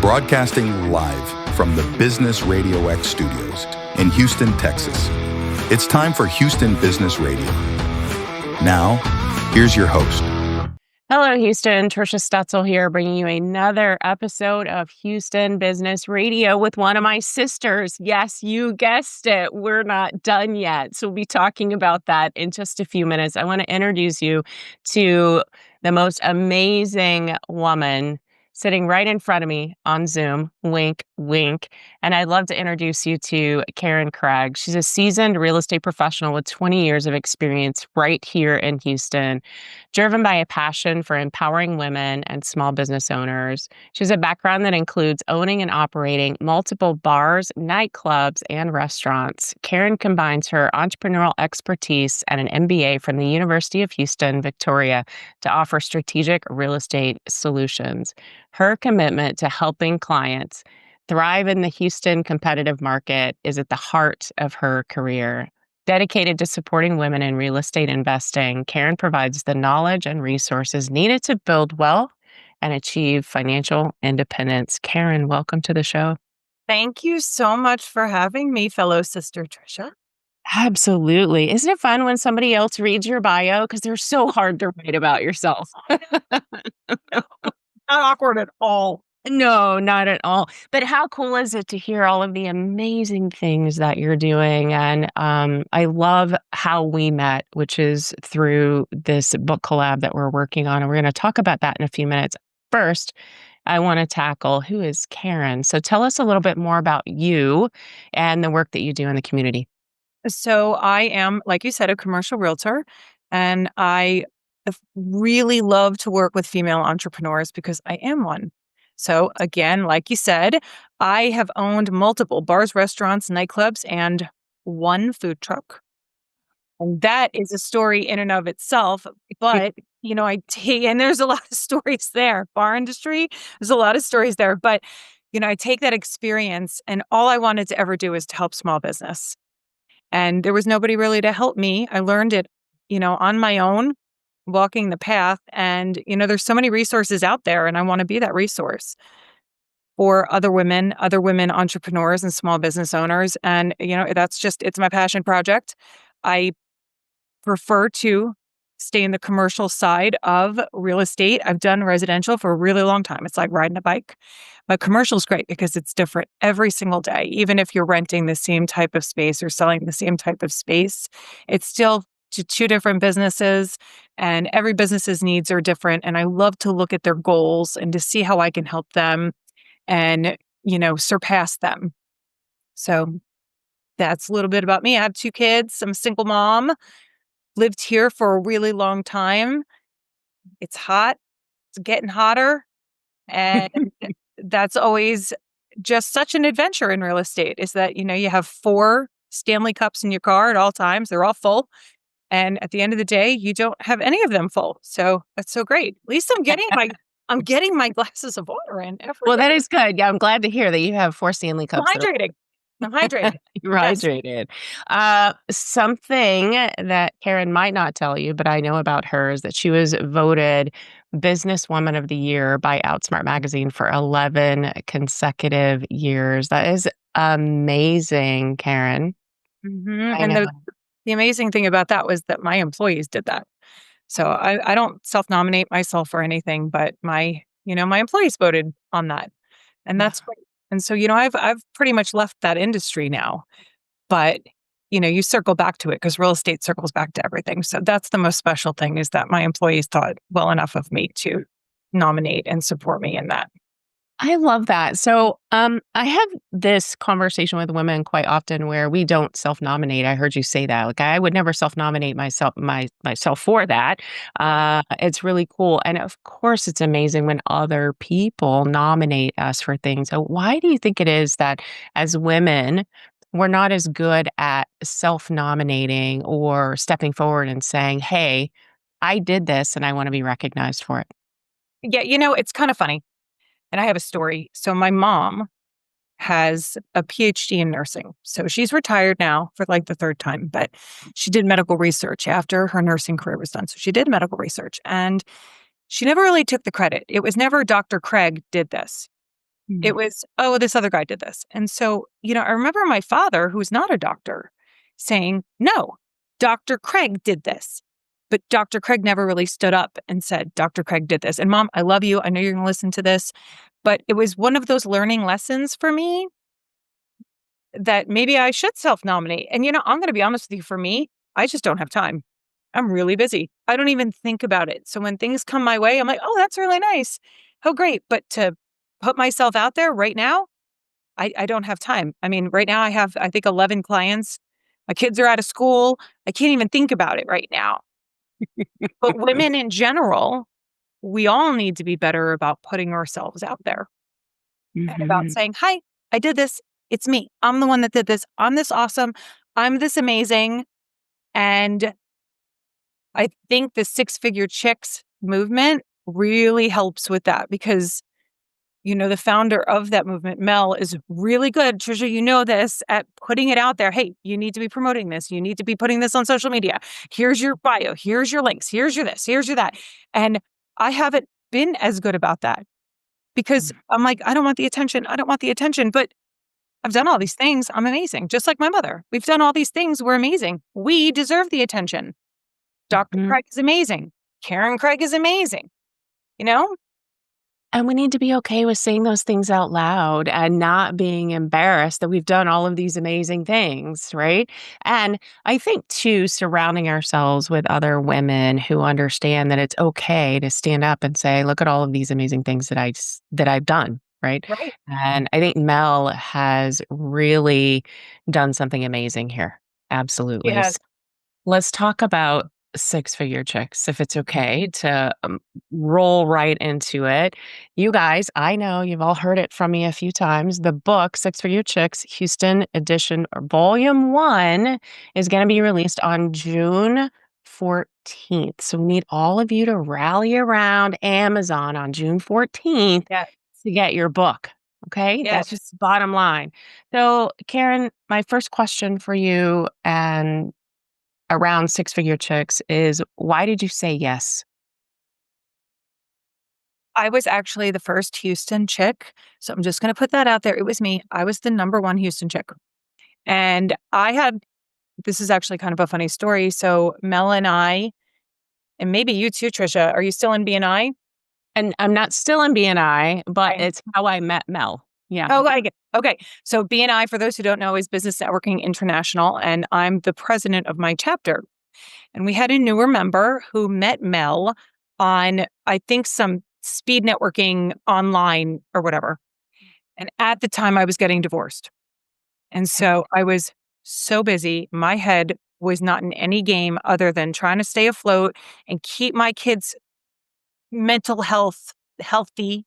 broadcasting live from the Business Radio X studios in Houston, Texas. It's time for Houston Business Radio. Now, here's your host. Hello, Houston. Trisha Stetzel here, bringing you another episode of Houston Business Radio with one of my sisters. Yes, you guessed it. We're not done yet. So we'll be talking about that in just a few minutes. I want to introduce you to the most amazing woman sitting right in front of me on Zoom. Wink, wink. And I'd love to introduce you to Caryn Craig. She's a seasoned real estate professional with 20 years of experience right here in Houston, driven by a passion for empowering women and small business owners. She has a background that includes owning and operating multiple bars, nightclubs, and restaurants. Caryn combines her entrepreneurial expertise and an MBA from the University of Houston, Victoria, to offer strategic real estate solutions. Her commitment to helping clients thrive in the Houston competitive market is at the heart of her career. Dedicated to supporting women in real estate investing, Caryn provides the knowledge and resources needed to build wealth and achieve financial independence. Caryn, welcome to the show. Thank you so much for having me, fellow sister Trisha. Absolutely. Isn't it fun when somebody else reads your bio? Because they're so hard to write about yourself. Not awkward at all. No, not at all. But how cool is it to hear all of the amazing things that you're doing? And I love how we met, which is through this book collab that we're working on. And we're going to talk about that in a few minutes. First, I want to tackle who is Caryn. So tell us a little bit more about you and the work that you do in the community. So I am, like you said, a commercial realtor, and I really love to work with female entrepreneurs because I am one. So again, like you said, I have owned multiple bars, restaurants, nightclubs, and one food truck. And that is a story in and of itself. But, and there's a lot of stories there. Bar industry, there's a lot of stories there. But, I take that experience, and all I wanted to ever do is to help small business. And there was nobody really to help me. I learned it, on my own, walking the path. And, there's so many resources out there, and I want to be that resource for other women entrepreneurs and small business owners. And, it's my passion project. I prefer to stay in the commercial side of real estate. I've done residential for a really long time. It's like riding a bike. But commercial is great because it's different every single day. Even if you're renting the same type of space or selling the same type of space, it's still two different businesses, and every business's needs are different. And I love to look at their goals and to see how I can help them and, surpass them. So that's a little bit about me. I have 2 kids. I'm a single mom, lived here for a really long time. It's hot. It's getting hotter. And that's always just such an adventure in real estate, is that, you have 4 Stanley Cups in your car at all times. They're all full. And at the end of the day, you don't have any of them full. So that's so great. At least I'm getting my glasses of water in every Well, day. that is good. Yeah, I'm glad to hear that you have 4 Stanley Cups. I'm hydrated. You're hydrated. Something that Caryn might not tell you, but I know about her, is that she was voted Businesswoman of the Year by OutSmart Magazine for 11 consecutive years. That is amazing, Caryn. Mm-hmm. And the amazing thing about that was that my employees did that. So I don't self-nominate myself or anything, but my employees voted on that. And that's great. And so, I've pretty much left that industry now, but, you circle back to it because real estate circles back to everything. So that's the most special thing, is that my employees thought well enough of me to nominate and support me in that. I love that. So I have this conversation with women quite often where we don't self-nominate. I heard you say that. Like, I would never self-nominate myself for that. It's really cool. And of course, it's amazing when other people nominate us for things. So why do you think it is that as women, we're not as good at self-nominating or stepping forward and saying, hey, I did this and I want to be recognized for it? Yeah, it's kind of funny. And I have a story. So my mom has a PhD in nursing. So she's retired now for like the 3rd time, but she did medical research after her nursing career was done. So she did medical research, and she never really took the credit. It was never Dr. Craig did this. It was, oh, this other guy did this. And so, I remember my father, who's not a doctor, saying, no, Dr. Craig did this. But Dr. Craig never really stood up and said, Dr. Craig did this. And Mom, I love you. I know you're going to listen to this. But it was one of those learning lessons for me that maybe I should self-nominate. And, I'm going to be honest with you, for me, I just don't have time. I'm really busy. I don't even think about it. So when things come my way, I'm like, oh, that's really nice. Oh, great. But to put myself out there right now, I don't have time. I mean, right now I have, I think, 11 clients. My kids are out of school. I can't even think about it right now. But women in general, we all need to be better about putting ourselves out there and about saying, hi, I did this. It's me. I'm the one that did this. I'm this awesome. I'm this amazing. And I think the six-figure chicks movement really helps with that because, the founder of that movement, Mel, is really good. Trisha, you know this, at putting it out there. Hey, you need to be promoting this. You need to be putting this on social media. Here's your bio. Here's your links. Here's your this. Here's your that. And I haven't been as good about that because I'm like, I don't want the attention. I don't want the attention. But I've done all these things. I'm amazing. Just like my mother. We've done all these things. We're amazing. We deserve the attention. Dr. Craig is amazing. Caryn Craig is amazing. And we need to be okay with saying those things out loud and not being embarrassed that we've done all of these amazing things, right? And I think too, surrounding ourselves with other women who understand that it's okay to stand up and say, "Look at all of these amazing things that I've done." Right. Right. And I think Mel has really done something amazing here. Absolutely. Yes. Let's talk about six-figure chicks, if it's okay to roll right into it. You guys, I know you've all heard it from me a few times. The book, Six Figure Chicks, Houston edition, or Volume 1, is going to be released on June 14th. So we need all of you to rally around Amazon on June 14th to get your book. Okay? That's just bottom line. So, Caryn, my first question for you and around Six Figure Chicks is, why did you say yes? I was actually the first Houston chick. So I'm just going to put that out there. It was me. I was the number one Houston chick. And this is actually kind of a funny story. So Mel and I, and maybe you too, Trisha, are you still in BNI? And I'm not still in BNI, but it's how I met Mel. Yeah. Oh, I get okay. So BNI, for those who don't know, is Business Networking International, and I'm the president of my chapter. And we had a newer member who met Mel on, I think, some speed networking online or whatever. And at the time, I was getting divorced. And so I was so busy. My head was not in any game other than trying to stay afloat and keep my kids' mental health healthy,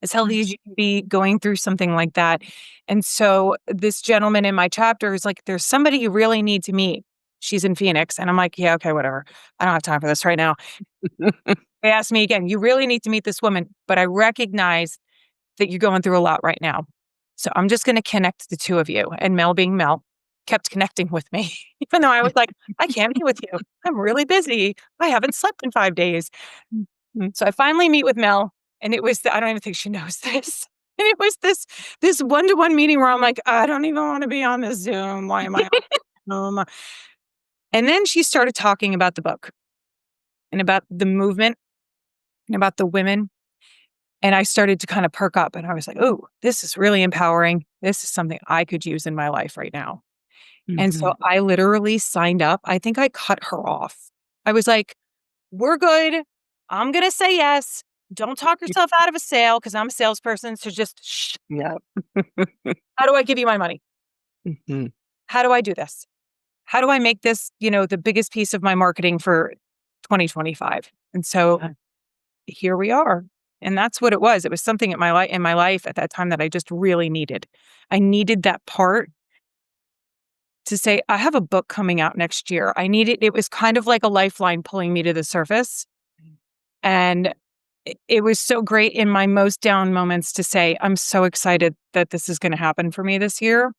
as healthy as you can be going through something like that. And so this gentleman in my chapter is like, there's somebody you really need to meet. She's in Phoenix. And I'm like, yeah, okay, whatever. I don't have time for this right now. They asked me again, you really need to meet this woman, but I recognize that you're going through a lot right now. So I'm just going to connect the two of you. And Mel, being Mel, kept connecting with me, even though I was like, I can't be with you. I'm really busy. I haven't slept in 5 days. So I finally meet with Mel, and it was, I don't even think she knows this. And it was this one-to-one meeting where I'm like, I don't even want to be on this Zoom. Why am I on Zoom? And then she started talking about the book and about the movement and about the women. And I started to kind of perk up, and I was like, oh, this is really empowering. This is something I could use in my life right now. And so I literally signed up. I think I cut her off. I was like, we're good. I'm going to say yes. Don't talk yourself out of a sale because I'm a salesperson. So just shh. Yeah. How do I give you my money? How do I do this? How do I make this, the biggest piece of my marketing for 2025? And so here we are. And that's what it was. It was something in my life at that time that I just really needed. I needed that part to say, I have a book coming out next year. It was kind of like a lifeline pulling me to the surface. And it was so great in my most down moments to say, I'm so excited that this is going to happen for me this year.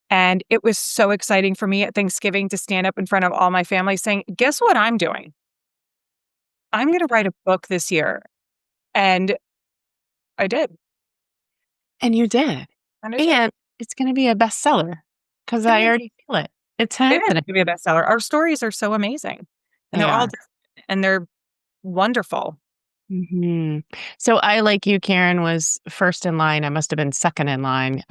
And it was so exciting for me at Thanksgiving to stand up in front of all my family saying, guess what I'm doing? I'm going to write a book this year. And I did. And you did. And I did. And it's gonna be a bestseller because It's gonna I be already feel it. It's It is happening. gonna be a bestseller. Our stories are so amazing, and They they're all are. different, and they're wonderful. Mhm. So I, like you, Karen, was first in line. I must have been second in line.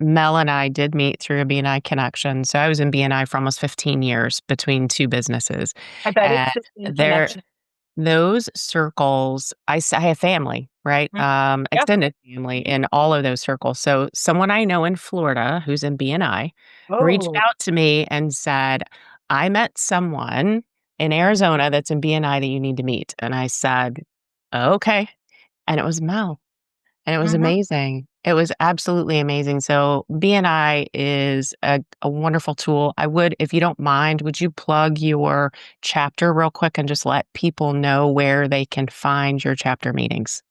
Mel and I did meet through a BNI connection. So I was in BNI for almost 15 years between two businesses. I bet And it's the same there connection. those circles, I have family, right? Mhm. Yep. Extended family in all of those circles. So someone I know in Florida who's in BNI reached Oh. out to me and said, I met someone in Arizona that's in BNI that you need to meet. And I said, okay. And it was Mel. And it was Mhm. amazing. It was absolutely amazing. So BNI is a wonderful tool. I would, if you don't mind, would you plug your chapter real quick and just let people know where they can find your chapter meetings?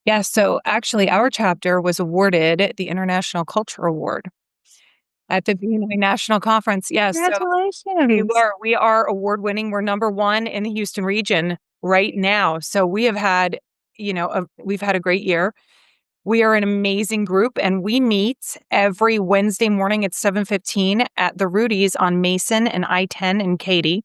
Yeah, so actually our chapter was awarded the International Culture Award at the BNI National Conference. Yes, so Congratulations. we are award winning. We're number 1 in the Houston region right now. So we have had, we've had a great year. We are an amazing group, and we meet every Wednesday morning at 7:15 at the Rudy's on Mason and I-10 in Katy.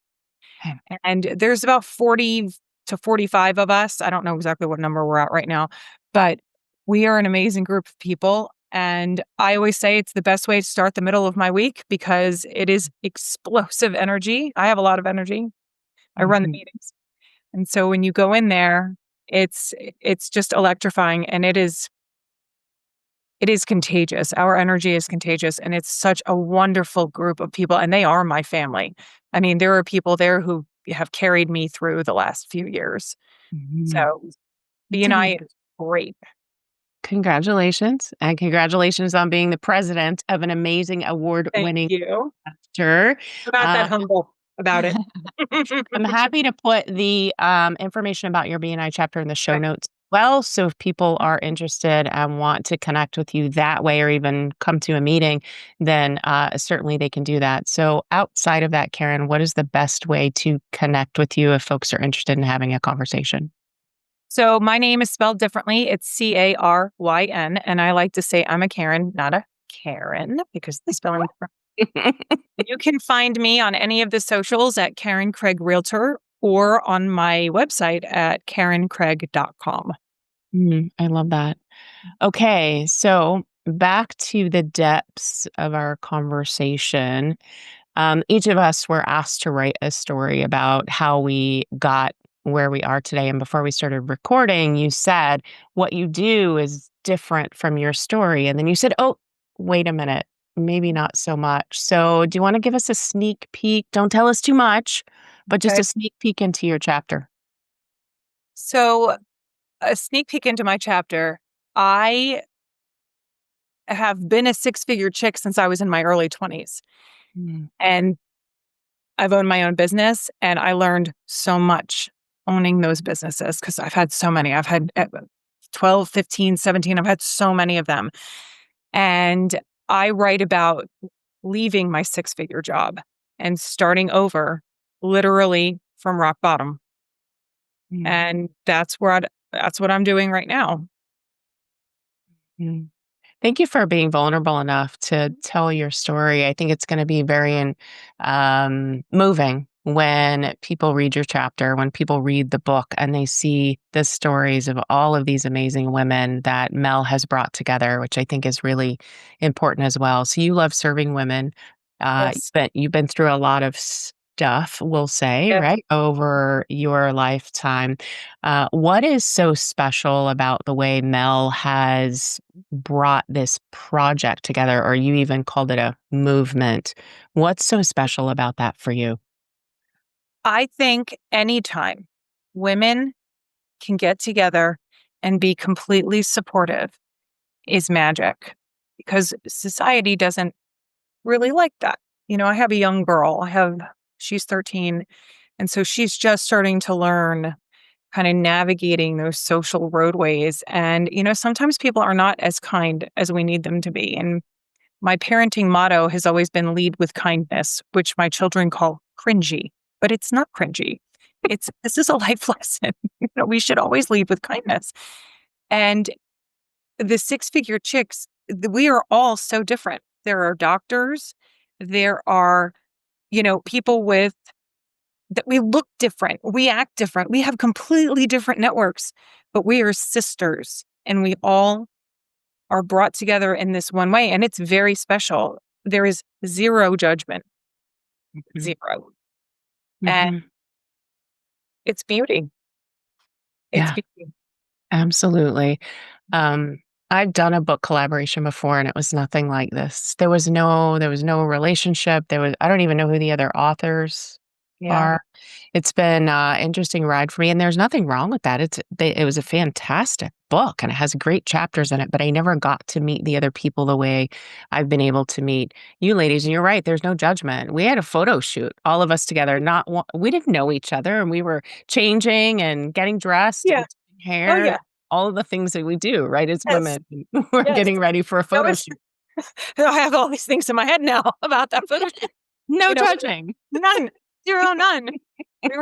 Okay. And there's about 40 to 45 of us. I don't know exactly what number we're at right now, but we are an amazing group of people. And I always say it's the best way to start the middle of my week because it is explosive energy. I have a lot of energy. I run the Mhm. meetings. And so when you go in there, it's just electrifying, and it is contagious. Our energy is contagious, and it's such a wonderful group of people, and they are my family. I mean, there are people there who have carried me through the last few years. Mhm. So, That's amazing. BNI is great. Congratulations. And congratulations on being the president of an amazing award Thank winning you. chapter. I'm not that Uh, humble about it. I'm happy to put the information about your BNI chapter in the show Okay. notes. Well, so if people are interested and want to connect with you that way or even come to a meeting, then certainly they can do that. So, outside of that, Karen, what is the best way to connect with you if folks are interested in having a conversation? So, my name is spelled differently. It's Caryn, and I like to say I'm a Karen, not a Karen, because the spelling. You can find me on any of the socials at Caryn Craig Realtor or on my website at caryncraig.com. I love that. Okay, so back to the depths of our conversation. Each of us were asked to write a story about how we got where we are today. And before we started recording, you said what you do is different from your story. And then you said, oh, wait a minute, maybe not so much. So, do you want to give us a sneak peek? Don't tell us too much, but just Okay. a sneak peek into your chapter. So, a sneak peek into my chapter. I have been a six-figure chick since I was in my early 20s. Mm, And I've owned my own business, and I learned so much owning those businesses because I've had so many. I've had 12, 15, 17. I've had so many of them. And I write about leaving my six-figure job and starting over literally from rock bottom. mm, And that's what I'm doing right now. mm. Thank you for being vulnerable enough to tell your story. I think it's going to be very moving when people read your chapter, when people read the book and they see the stories of all of these amazing women that Mel has brought together, which I think is really important as well. So you love serving women, Yes. but you've been through a lot of stuff, we'll say, Yes. right, over your lifetime. What is so special about the way Mel has brought this project together, or you even called it a movement? What's so special about that for you? I think anytime women can get together and be completely supportive is magic because society doesn't really like that. I have a young girl. She's 13. And so she's just starting to learn kind of navigating those social roadways. And, sometimes people are not as kind as we need them to be. And my parenting motto has always been lead with kindness, which my children call cringy, but it's not cringy. This is a life lesson. We should always lead with kindness. And the six-figure chicks, we are all so different. There are doctors, there are, people that we look different, we act different, we have completely different networks, but we are sisters and we all are brought together in this one way. And it's very special. There is zero judgment, Mhm. zero. And Mhm. it's beauty. It's Yeah, beauty. absolutely. Um, I've done a book collaboration before and it was nothing like this. There was no relationship. I don't even know who the other authors Yeah. are. It's been an interesting ride for me, and there's nothing wrong with that. It was a fantastic book and it has great chapters in it, but I never got to meet the other people the way I've been able to meet you ladies. And you're right, there's no judgment. We had a photo shoot, all of us together. Not one, we didn't know each other, and we were changing and getting dressed Yeah. and doing Oh, hair, yeah. all of the things that we do, right, as Yes. women. We're Yes. getting ready for a That photo was, shoot. I have all these things in my head now about that photo shoot. No You know, judging. none, zero, none. We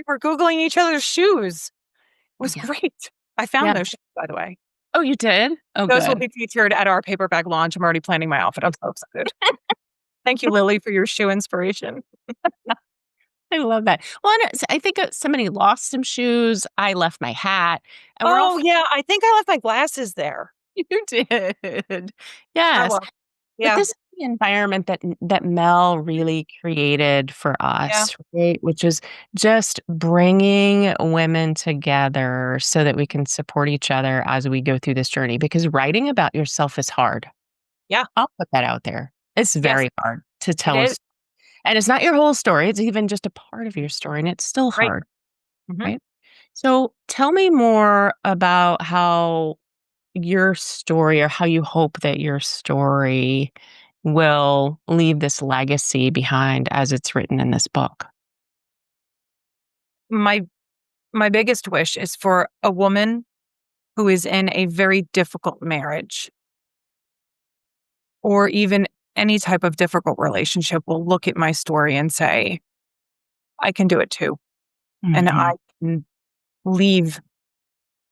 were Googling each other's shoes. It was Yeah. great. I found Yeah. those shoes, by the way. Oh, you did? Oh, Those will good. be featured at our paperback launch. I'm already planning my outfit. I'm so excited. Thank you, Lily, for your shoe inspiration. I love that. Well, and I think, somebody lost some shoes, I left my hat, and we're all Oh, yeah, I think I left my glasses there. you did. I Yes, will. but Yeah, this is the environment that Mel really created for yeah. us, right? Which is just bringing women together so that we can support each other as we go through this journey, because writing about yourself is hard. Yeah, I'll put that out there. It's yes, very hard to it tell is. us, and it's not your whole story, it's even just a part of your story, and it's still Right. hard, Mhm. right? So tell me more about how your story, or how you hope that your story will leave this legacy behind as it's written in this book. My my biggest wish is for a woman who is in a very difficult marriage or even any type of difficult relationship will look at my story and say, "I can do it too, and I Mhm, can leave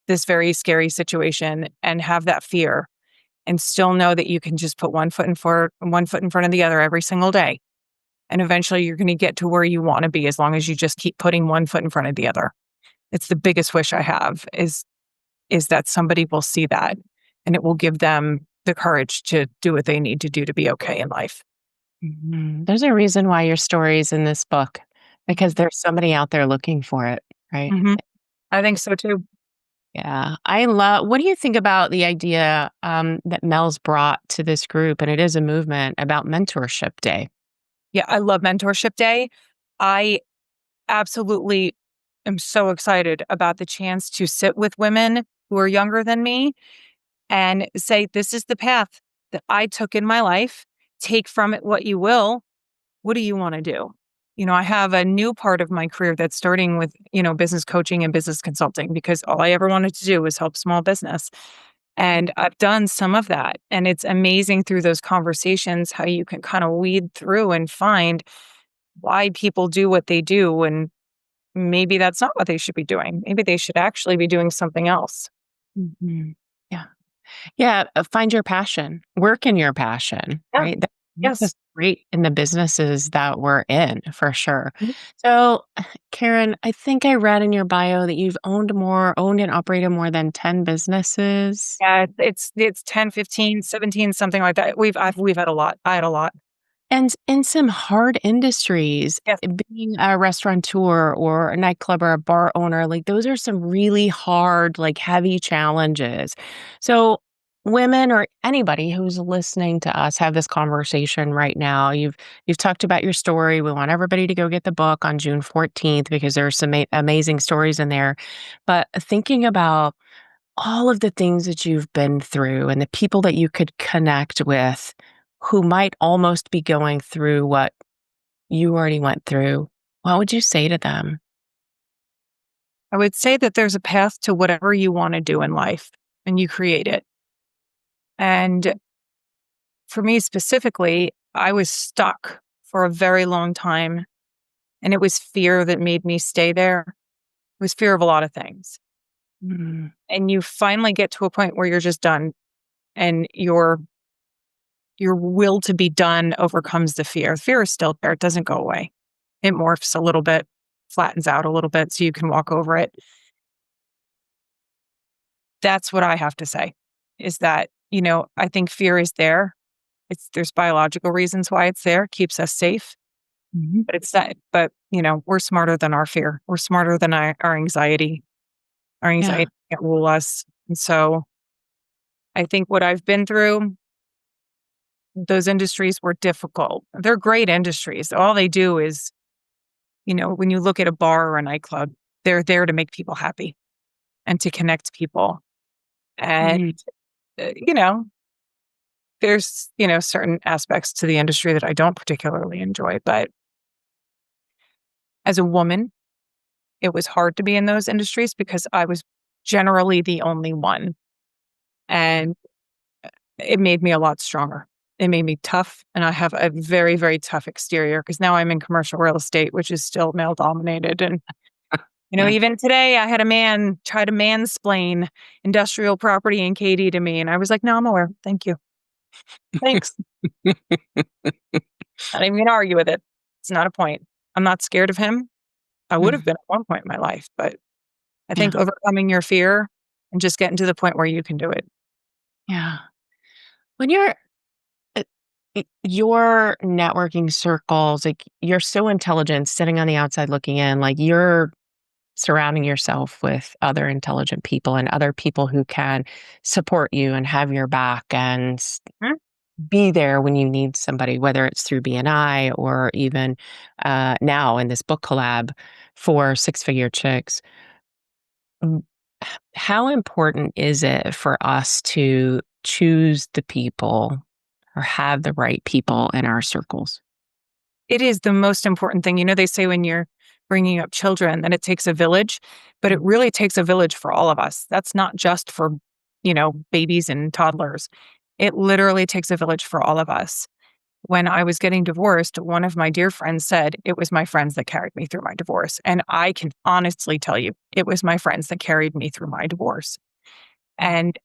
this very scary situation and have that fear and still know that you can just put one foot in front of the other every single day. And eventually you're going to get to where you want to be as long as you just keep putting one foot in front of the other." It's the biggest wish I have is that somebody will see that and it will give them the courage to do what they need to do to be okay in life. mhm. There's a reason why your story is in this book, because there's somebody out there looking for it, right? Mhm. I think so too. Yeah. What do you think about the idea, that Mel's brought to this group, and it is a movement about Mentorship Day? Yeah, I love Mentorship Day. I absolutely am so excited about the chance to sit with women who are younger than me and say, this is the path that I took in my life. Take from it what you will. What do you want to do? I have a new part of my career that's starting with, business coaching and business consulting because all I ever wanted to do was help small business. And I've done some of that. And it's amazing through those conversations how you can kind of weed through and find why people do what they do. And maybe that's not what they should be doing. Maybe they should actually be doing something else. Mhm. Yeah. Yeah, find your passion, work in your passion, Yeah. right? That makes Yes. us great in the businesses that we're in, for sure. Mhm. So, Caryn, I think I read in your bio that you've owned and operated more than 10 businesses. Yeah. It's 10, 15, 17, something like that. We've had a lot. I had a lot. And in some hard industries, Yes. being a restaurateur or a nightclub or a bar owner, like those are some really hard, like heavy challenges. So, women or anybody who's listening to us have this conversation right now. You've talked about your story. We want everybody to go get the book on June 14th because there's some amazing stories in there. But thinking about all of the things that you've been through and the people that you could connect with who might almost be going through what you already went through, what would you say to them? I would say that there's a path to whatever you want to do in life and you create it. And for me specifically, I was stuck for a very long time. And it was fear that made me stay there. It was fear of a lot of things. Mm, And you finally get to a point where you're just done. and your will to be done overcomes the fear. Fear is still there. It doesn't go away. It morphs a little bit, flattens out a little bit so you can walk over it. That's what I have to say, is that, I think fear is there. There's biological reasons why it's there. It keeps us safe. But it's that, but we're smarter than our fear. We're smarter than our anxiety. Our Yeah. anxiety can't rule us. And so I think what I've been through, those industries were difficult. They're great industries. All they do is, when you look at a bar or a nightclub, they're there to make people happy and to connect people. And, there's, certain aspects to the industry that I don't particularly enjoy. But as a woman, it was hard to be in those industries because I was generally the only one. And it made me a lot stronger. It made me tough. And I have a very, very tough exterior because now I'm in commercial real estate, which is still male dominated. And, even today I had a man try to mansplain industrial property in Katy to me. And I was like, no, I'm aware. Thank you. Thanks. Not even going to argue with it. It's not a point. I'm not scared of him. I would have been at one point in my life, but I think overcoming your fear and just getting to the point where you can do it. Yeah. When your networking circles, like you're so intelligent sitting on the outside looking in, like you're surrounding yourself with other intelligent people and other people who can support you and have your back and be there when you need somebody, whether it's through BNI or even now in this book collab for Six Figure Chicks. How important is it for us to choose the people or have the right people in our circles? It is the most important thing. They say when you're bringing up children that it takes a village, but it really takes a village for all of us. That's not just for, babies and toddlers. It literally takes a village for all of us. When I was getting divorced, one of my dear friends said, it was my friends that carried me through my divorce. And I can honestly tell you, it was my friends that carried me through my divorce. And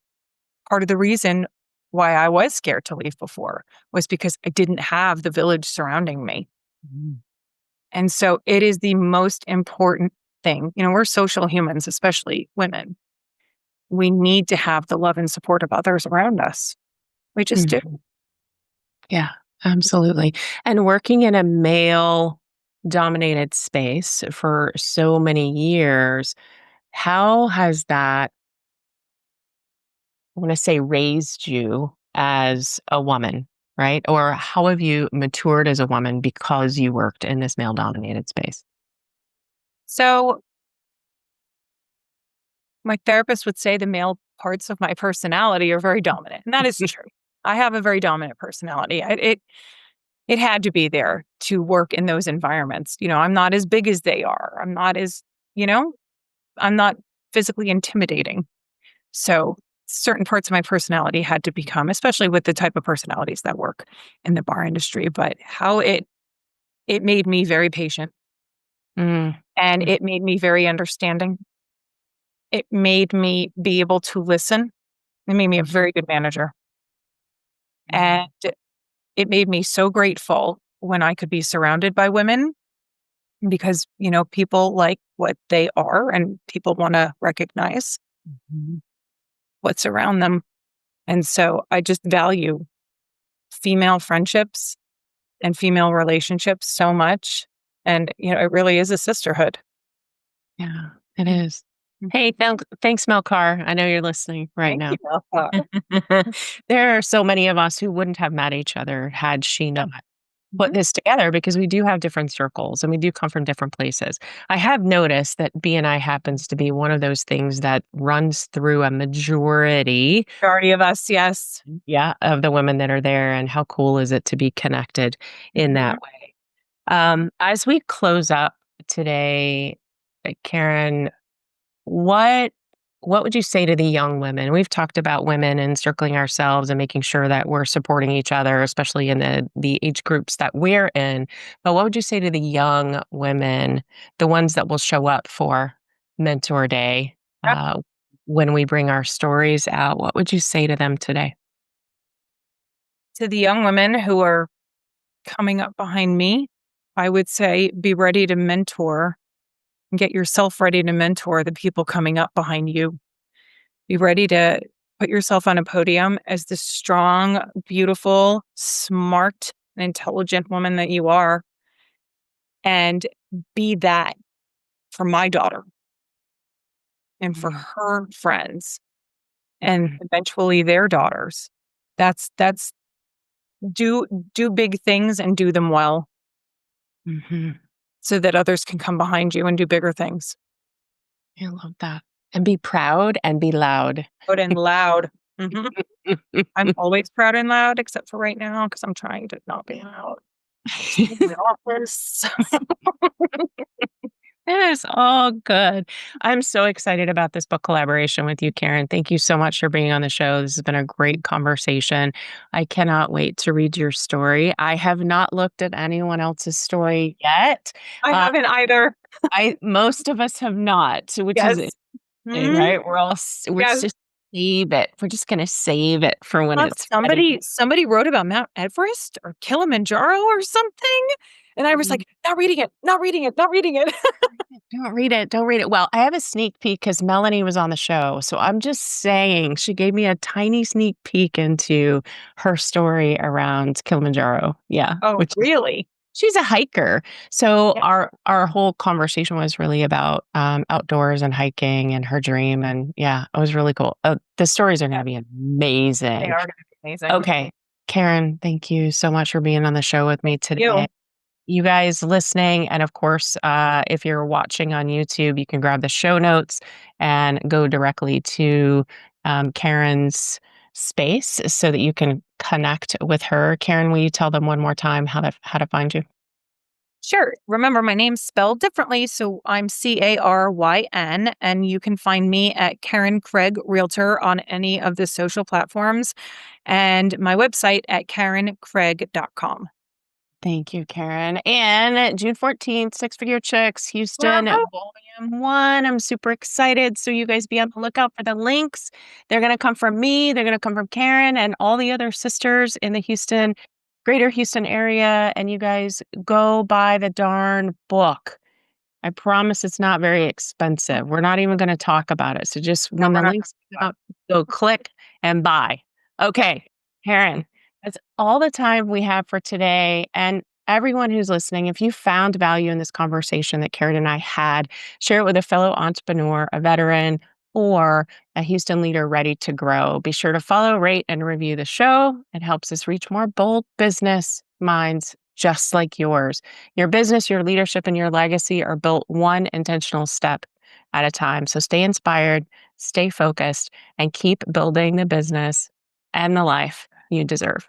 part of the reason why I was scared to leave before was because I didn't have the village surrounding me. And so it is the most important thing. We're social humans, especially women. We need to have the love and support of others around us. We just do. Yeah, absolutely. And working in a male dominated space for so many years, how has that, I want to say, raised you as a woman, right? Or how have you matured as a woman because you worked in this male dominated space? So my therapist would say the male parts of my personality are very dominant. And that is true. I have a very dominant personality. It had to be there to work in those environments. I'm not as big as they are. I'm not as, I'm not physically intimidating. So certain parts of my personality had to become, especially with the type of personalities that work in the bar industry, but how it made me very patient. And it made me very understanding. It made me be able to listen. It made me a very good manager. And it made me so grateful when I could be surrounded by women because, people like what they are and people want to recognize what's around them. And so I just value female friendships and female relationships so much. And, it really is a sisterhood. Yeah, it is. Hey, thanks, Melcar. I know you're listening right now. There are so many of us who wouldn't have met each other had she not put this together because we do have different circles and we do come from different places. I have noticed that BNI happens to be one of those things that runs through a majority of us, yes. Yeah, of the women that are there. And how cool is it to be connected in that way? As we close up today, Caryn, what would you say to the young women? We've talked about women and circling ourselves and making sure that we're supporting each other, especially in the age groups that we're in. But what would you say to the young women, the ones that will show up for Mentor Day, when we bring our stories out? What would you say to them today? To the young women who are coming up behind me, I would say be ready to mentor and get yourself ready to mentor the people coming up behind you. Be ready to put yourself on a podium as the strong, beautiful, smart, and intelligent woman that you are, and be that for my daughter and for her friends and eventually their daughters. That's do big things and do them well so that others can come behind you and do bigger things. I love that. And be proud and be loud. Proud and loud. I'm always proud and loud, except for right now, because I'm trying to not be loud. In the office. That is all good. I'm so excited about this book collaboration with you, Caryn. Thank you so much for being on the show. This has been a great conversation. I cannot wait to read your story. I have not looked at anyone else's story yet. I haven't either. Most of us have not, which Yes. is right. We're Yes. just save it. We're just gonna save it for when it's ready. Somebody wrote about Mount Everest or Kilimanjaro or something, and I was like, not reading it. Don't read it. Don't read it. Well, I have a sneak peek because Melanie was on the show. So I'm just saying, she gave me a tiny sneak peek into her story around Kilimanjaro. Yeah. Oh, really? She's a hiker. So our whole conversation was really about outdoors and hiking and her dream. And yeah, it was really cool. The stories are going to be amazing. They are going to be amazing. Okay. Caryn, thank you so much for being on the show with me today. You guys listening, and of course, if you're watching on YouTube, you can grab the show notes and go directly to Caryn's space so that you can connect with her. Caryn, will you tell them one more time how to find you? Sure. Remember, my name's spelled differently, so I'm Caryn, and you can find me at Caryn Craig Realtor on any of the social platforms, and my website at caryncraig.com. Thank you, Caryn. And June 14th, Six Figure Chicks, Houston, Volume 1. I'm super excited. So you guys be on the lookout for the links. They're going to come from me. They're going to come from Caryn and all the other sisters in the greater Houston area. And you guys go buy the darn book. I promise it's not very expensive. We're not even going to talk about it. So just when the links come out, go click and buy. Okay, Caryn. That's all the time we have for today. And everyone who's listening, if you found value in this conversation that Caryn and I had, share it with a fellow entrepreneur, a veteran, or a Houston leader ready to grow. Be sure to follow, rate, and review the show. It helps us reach more bold business minds just like yours. Your business, your leadership, and your legacy are built one intentional step at a time. So stay inspired, stay focused, and keep building the business and the life you deserve.